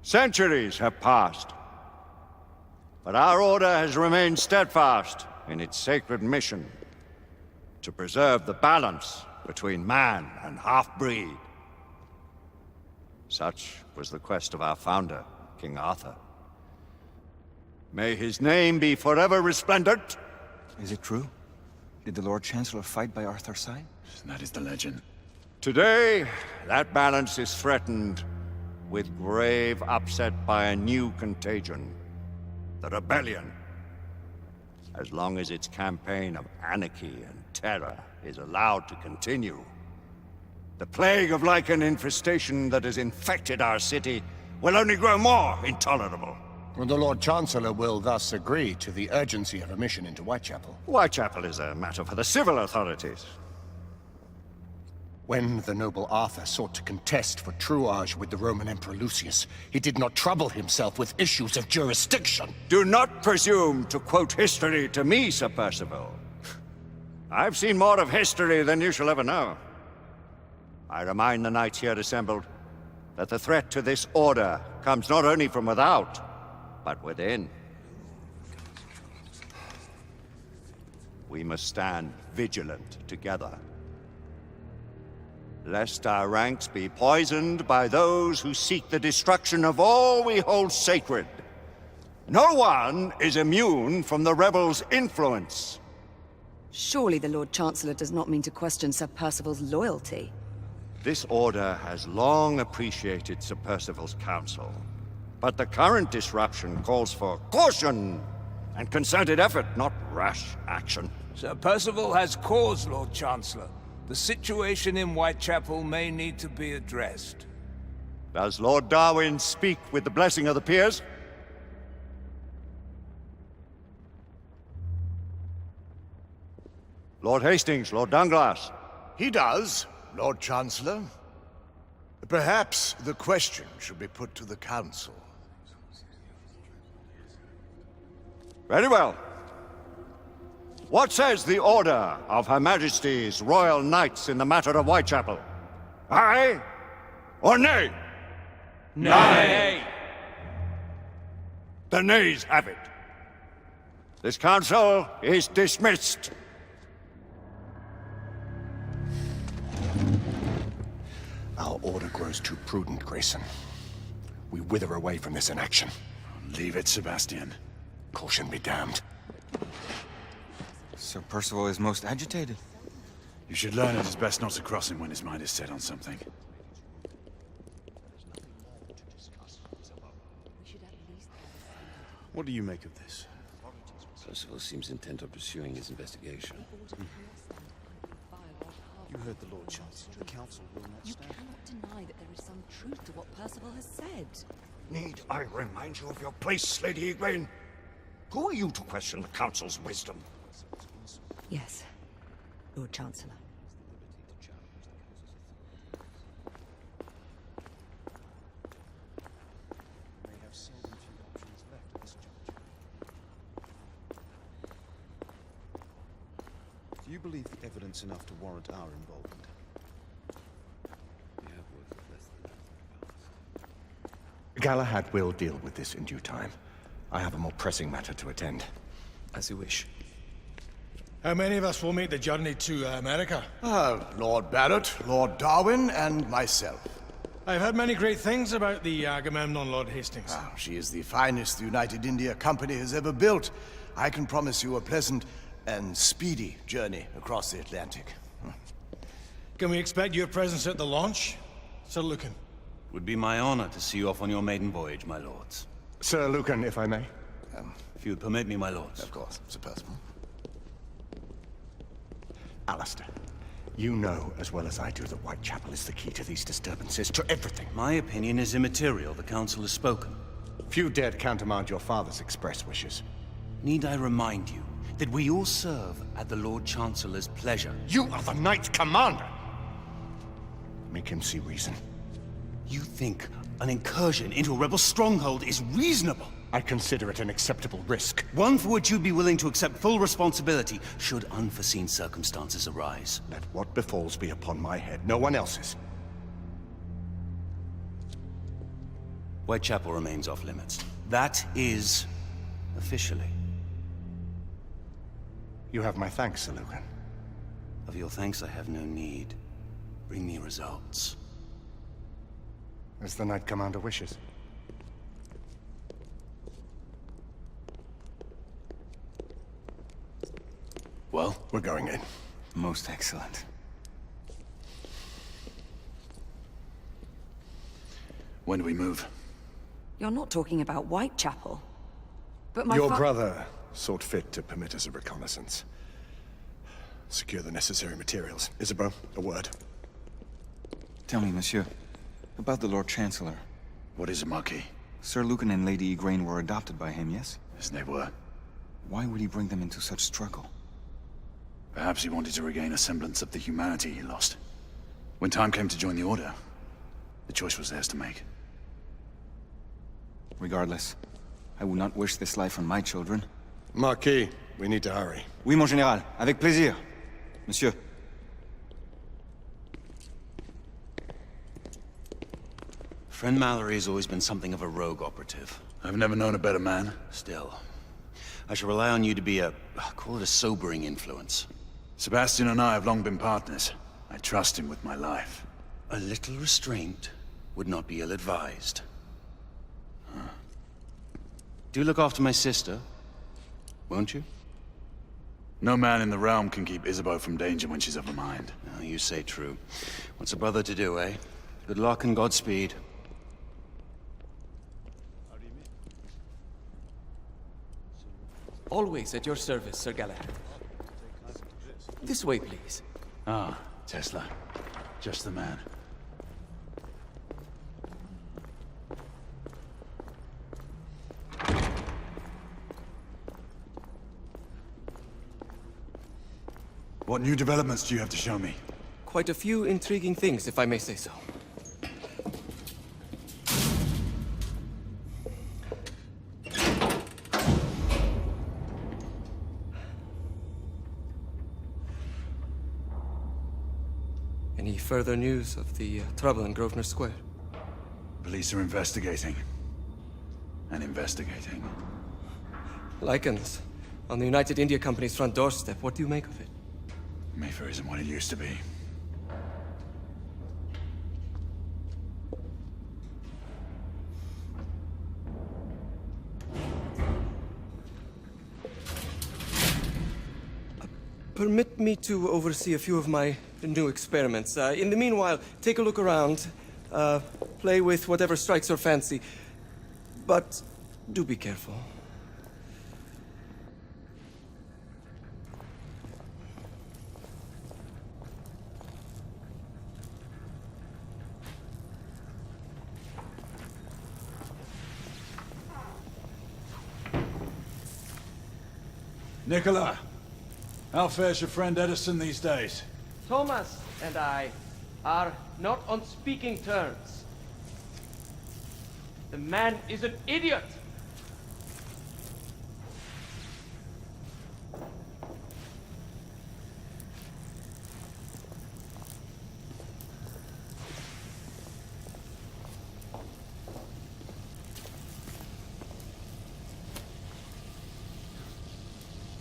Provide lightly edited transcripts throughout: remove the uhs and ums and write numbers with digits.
Centuries have passed, but our order has remained steadfast in its sacred mission to preserve the balance between man and half-breed. Such was the quest of our founder, King Arthur. May his name be forever resplendent. Is it true? Did the Lord Chancellor fight by Arthur's side? That is the legend. Today, that balance is threatened with grave upset by a new contagion. The rebellion. As long as its campaign of anarchy and terror is allowed to continue, the plague of lichen infestation that has infected our city will only grow more intolerable. The Lord Chancellor will thus agree to the urgency of a mission into Whitechapel. Whitechapel is a matter for the civil authorities. When the noble Arthur sought to contest for truage with the Roman Emperor Lucius, he did not trouble himself with issues of jurisdiction. Do not presume to quote history to me, Sir Percival. I've seen more of history than you shall ever know. I remind the knights here assembled that the threat to this order comes not only from without, but within. We must stand vigilant together, lest our ranks be poisoned by those who seek the destruction of all we hold sacred. No one is immune from the rebels' influence. Surely the Lord Chancellor does not mean to question Sir Percival's loyalty. This order has long appreciated Sir Percival's counsel, but the current disruption calls for caution and concerted effort, not rash action. Sir Percival has cause, Lord Chancellor. The situation in Whitechapel may need to be addressed. Does Lord Darwin speak with the blessing of the peers? Lord Hastings, Lord Dunglass. He does, Lord Chancellor. Perhaps the question should be put to the Council. Very well. What says the Order of Her Majesty's Royal Knights in the matter of Whitechapel? Aye or nay? Nay! The nays have it. This council is dismissed. Our order grows too prudent, Grayson. We wither away from this inaction. Leave it, Sebastian. Caution be damned. Sir Percival is most agitated. You should learn it is best not to cross him when his mind is set on something. What do you make of this? Percival seems intent on pursuing his investigation. You heard the Lord Chancellor. The Council will not You stand. cannot deny that there is some truth to what Percival has said. Need I remind you of your place, Lady Egwene? Who are you to question the Council's wisdom? Yes, Lord Chancellor. Do you believe the evidence enough to warrant our involvement? We have worked with less than that. Galahad will deal with this in due time. I have a more pressing matter to attend. As you wish. How many of us will make the journey to America? Lord Barrett, Lord Darwin, and myself. I've heard many great things about the Agamemnon, Lord Hastings. She is the finest the United India Company has ever built. I can promise you a pleasant and speedy journey across the Atlantic. Can we expect your presence at the launch, Sir Lucan? Would be my honor to see you off on your maiden voyage, my lords. Sir Lucan, if I may. If you would permit me, my lords. Of course, Sir Percival. Alistair, you know as well as I do that Whitechapel is the key to these disturbances, to everything. My opinion is immaterial. The Council has spoken. Few dared countermand your father's express wishes. Need I remind you that we all serve at the Lord Chancellor's pleasure? You are the Knight Commander! Make him see reason. You think an incursion into a rebel stronghold is reasonable? I consider it an acceptable risk. One for which you'd be willing to accept full responsibility should unforeseen circumstances arise. Let what befalls be upon my head, no one else's. Whitechapel remains off limits. That is officially. You have my thanks, Sir Lucan. Of your thanks I have no need. Bring me results. As the Knight Commander wishes. Well? We're going in. Most excellent. When do we move? You're not talking about Whitechapel. But my Your brother sought fit to permit us a reconnaissance. Secure the necessary materials. Isabeau, a word. Tell me, monsieur, about the Lord Chancellor. What is it, Marquis? Sir Lucan and Lady Igraine were adopted by him, yes? Yes, they were. Why would he bring them into such struggle? Perhaps he wanted to regain a semblance of the humanity he lost. When time came to join the Order, the choice was theirs to make. Regardless, I would not wish this life on my children. Marquis, we need to hurry. Oui, mon général. Avec plaisir. Monsieur. Friend Mallory has always been something of a rogue operative. I've never known a better man. Still, I shall rely on you to be call it a sobering influence. Sebastian and I have long been partners. I trust him with my life. A little restraint would not be ill-advised. Do look after my sister, won't you? No man in the realm can keep Isabeau from danger when she's of a mind. Oh, you say true. What's a brother to do, eh? Good luck and Godspeed. Always at your service, Sir Galahad. This way, please. Ah, Tesla. Just the man. What new developments do you have to show me? Quite a few intriguing things, if I may say so. Any further news of the trouble in Grosvenor Square? Police are investigating. And investigating. Lycans, on the United India Company's front doorstep. What do you make of it? Mayfair isn't what it used to be. Permit me to oversee a few of my new experiments. In the meanwhile, take a look around. Play with whatever strikes your fancy. But do be careful. Nicola, how fares your friend Edison these days? Thomas and I are not on speaking terms. The man is an idiot!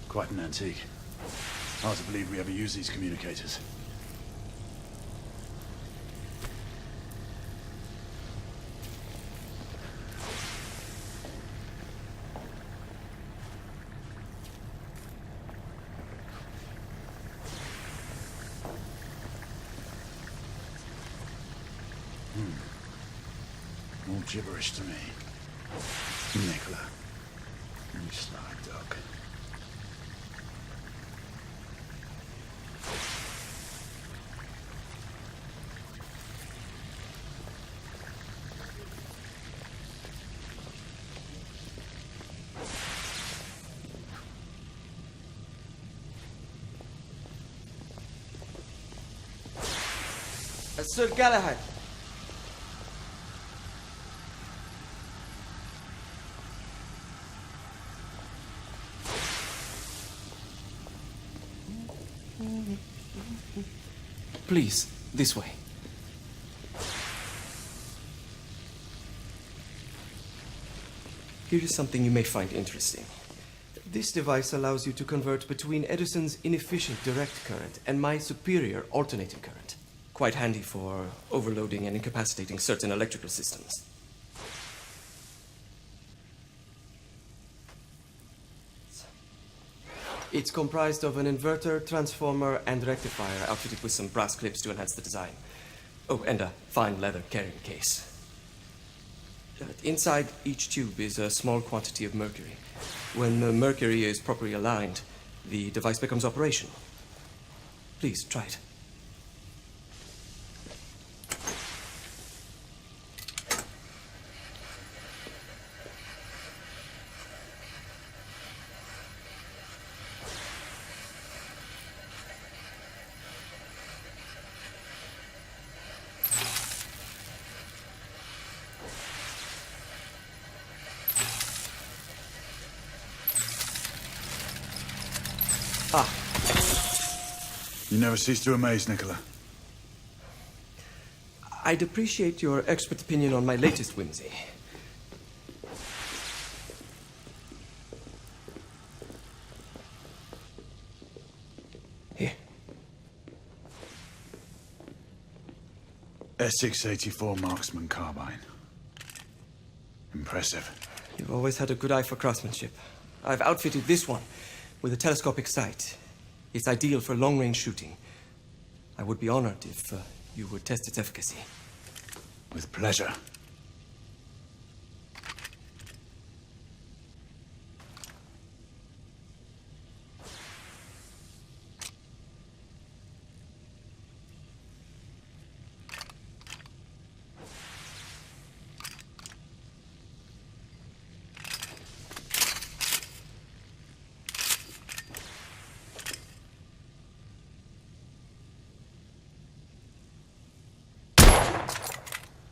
Quite an antique. Hard to believe we ever use these communicators. All gibberish to me. Nicola. You sly dog. Sir Galahad. Please, this way. Here is something you may find interesting. This device allows you to convert between Edison's inefficient direct current and my superior alternating current. Quite handy for overloading and incapacitating certain electrical systems. It's comprised of an inverter, transformer, and rectifier outfitted with some brass clips to enhance the design. Oh, and a fine leather carrying case. Inside each tube is a small quantity of mercury. When the mercury is properly aligned, the device becomes operational. Please, try it. You never cease to amaze, Nicola. I'd appreciate your expert opinion on my latest whimsy. Here. S684 Marksman Carbine. Impressive. You've always had a good eye for craftsmanship. I've outfitted this one with a telescopic sight. It's ideal for long-range shooting. I would be honored if you would test its efficacy. With pleasure.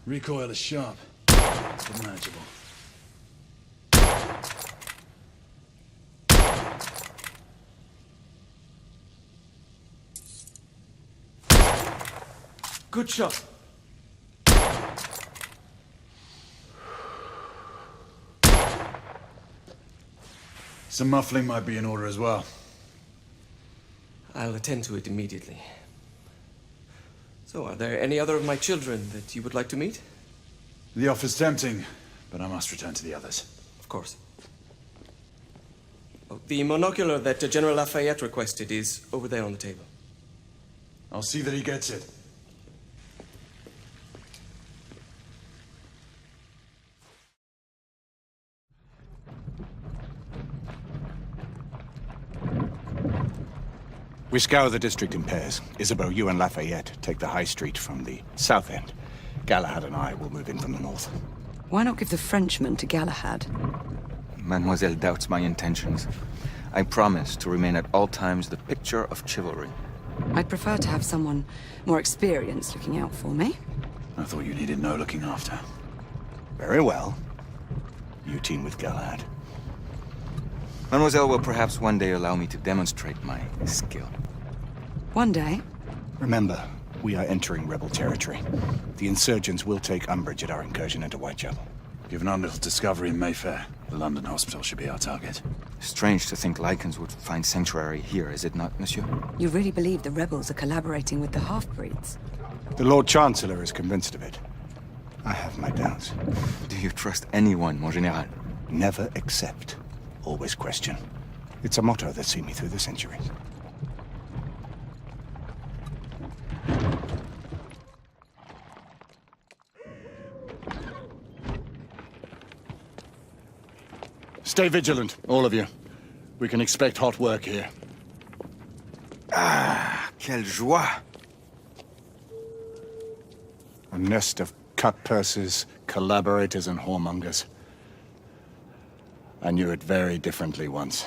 Recoil is sharp, but manageable. Good shot. Some muffling might be in order as well. I'll attend to it immediately. So, are there any other of my children that you would like to meet? The offer's tempting, but I must return to the others. Of course. Oh, the monocular that General Lafayette requested is over there on the table. I'll see that he gets it. We scour the district in pairs. Isabeau, you and Lafayette take the high street from the south end. Galahad and I will move in from the north. Why not give the Frenchman to Galahad? Mademoiselle doubts my intentions. I promise to remain at all times the picture of chivalry. I'd prefer to have someone more experienced looking out for me. I thought you needed no looking after. Very well. You team with Galahad. Mademoiselle will perhaps one day allow me to demonstrate my skill. One day? Remember, we are entering rebel territory. The insurgents will take umbrage at our incursion into Whitechapel. Given our little discovery in Mayfair, the London hospital should be our target. Strange to think Lycans would find sanctuary here, is it not, monsieur? You really believe the rebels are collaborating with the half-breeds? The Lord Chancellor is convinced of it. I have my doubts. Do you trust anyone, mon général? Never accept. Always question. It's a motto that's seen me through the centuries. Stay vigilant, all of you. We can expect hot work here. Ah, quelle joie! A nest of cut-pursers, collaborators, and whoremongers. I knew it very differently once.